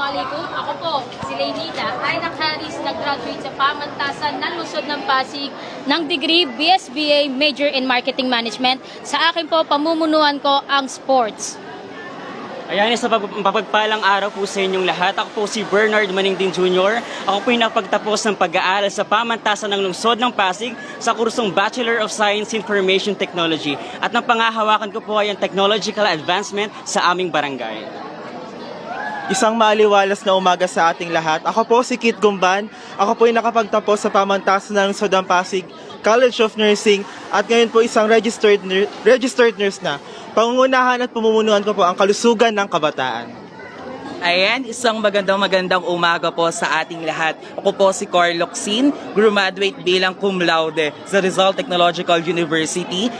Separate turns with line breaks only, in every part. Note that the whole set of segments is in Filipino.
Assalamualaikum. Ako po, si Leynita, Anak Harris, nag-graduate sa pamantasan ng Lungsod ng Pasig ng degree BSBA Major in Marketing Management. Sa akin po, pamumunuan ko ang sports.
Ayan, sa mapagpalang araw po sa inyong lahat. Ako po si Bernard Maningding Jr. Ako po yung napagtapos ng pag-aaral sa pamantasan ng Lungsod ng Pasig sa kursong Bachelor of Science Information Technology. At ang pangahawakan ko po ay ang technological advancement sa aming barangay.
Isang maaliwalas na umaga sa ating lahat. Ako po si Kit Gumban. Ako po ay nakapagtapos sa pamantasan ng Lungsod ng Pasig College of Nursing at ngayon po isang registered nurse na. Pangungunahan at pumumunuan ko po ang kalusugan ng kabataan.
Ayan, isang magandang umaga po sa ating lahat. Ako po si Cor Locsin, graduate bilang cum laude sa Rizal Technological University,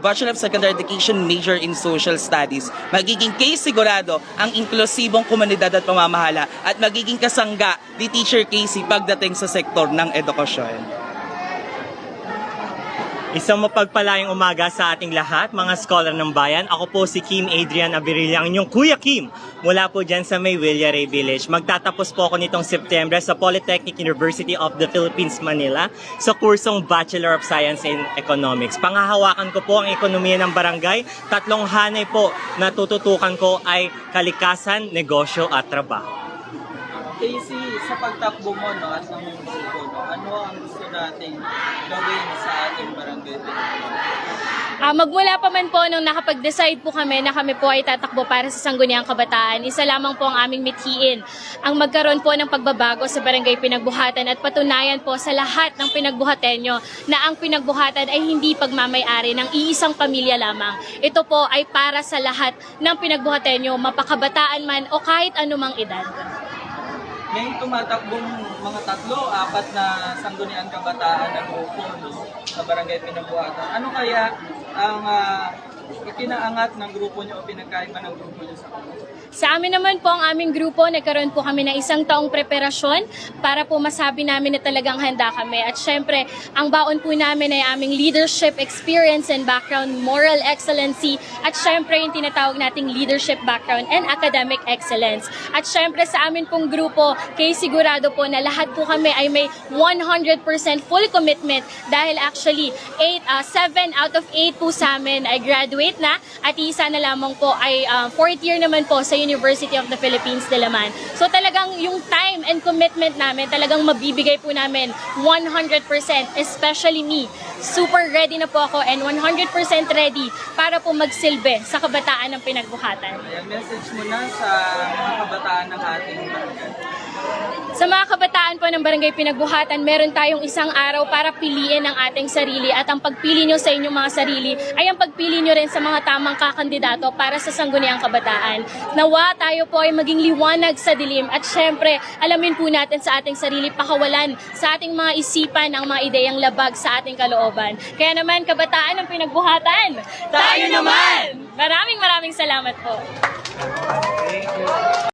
Bachelor of Secondary Education, Major in Social Studies. Magiging case sigurado ang inklusibong komunidad at pamamahala at magiging kasangga ni Teacher Casey pagdating sa sektor ng edukasyon.
Isang mapagpalayang umaga sa ating lahat, mga scholar ng bayan. Ako po si Kim Adrian Abirilla, ang inyong Kuya Kim, mula po dyan sa May Villaray Village. Magtatapos po ako nitong September sa Polytechnic University of the Philippines, Manila, sa kursong Bachelor of Science in Economics. Pangahawakan ko po ang ekonomiya ng barangay. Tatlong hanay po na tututukan ko ay kalikasan, negosyo at trabaho.
Casey, sa pagtakbo mo at ng grupo, ano ang gusto nating gawin sa ating barangay?
Magmula pa man po nung nakapag-decide po kami na kami po ay tatakbo para sa Sangguniang Kabataan, isa lamang po ang aming mithiin ang magkaroon po ng pagbabago sa barangay Pinagbuhatan at patunayan po sa lahat ng pinagbuhatenyo na ang pinagbuhatan ay hindi pagmamay-ari ng iisang pamilya lamang. Ito po ay para sa lahat ng pinagbuhatenyo, mapakabataan man o kahit anumang edad.
Ngayong tumatakbong mga 3-4 na sangguniang kabataan na grupo sa barangay Pinagbuhatan, ano kaya ang itinaangat ng grupo nyo o pinagkaiba ng grupo nyo sa kanila?
Sa amin naman po, ang aming grupo, nagkaroon po kami ng isang taong preparasyon para po masabi namin na talagang handa kami. At syempre, ang baon po namin ay aming leadership experience and background, moral excellency, at syempre yung tinatawag nating leadership background and academic excellence. At syempre sa amin pong grupo, kay sigurado po na lahat po kami ay may 100% full commitment dahil actually 7 out of 8 po sa amin ay graduate na at isa na lamang po ay 4th year naman po sa University of the Philippines, Diliman. So talagang yung time and commitment namin, talagang mabibigay po namin 100%, especially me. Super ready na po ako and 100% ready para po magsilbi sa kabataan ng Pinagbuhatan.
Ayan, message mo na sa mga kabataan ng ating barangay.
Sa mga kabataan po ng Barangay Pinagbuhatan, meron tayong isang araw para piliin ang ating sarili at ang pagpili nyo sa inyong mga sarili ay ang pagpili nyo rin sa mga tamang kakandidato para sa Sangguniang Kabataan. Nawa tayo po ay maging liwanag sa dilim at syempre alamin po natin sa ating sarili, pakawalan sa ating mga isipan ang mga ideyang labag sa ating kalooban. Kaya naman, kabataan ng Pinagbuhatan, tayo naman! Maraming salamat po.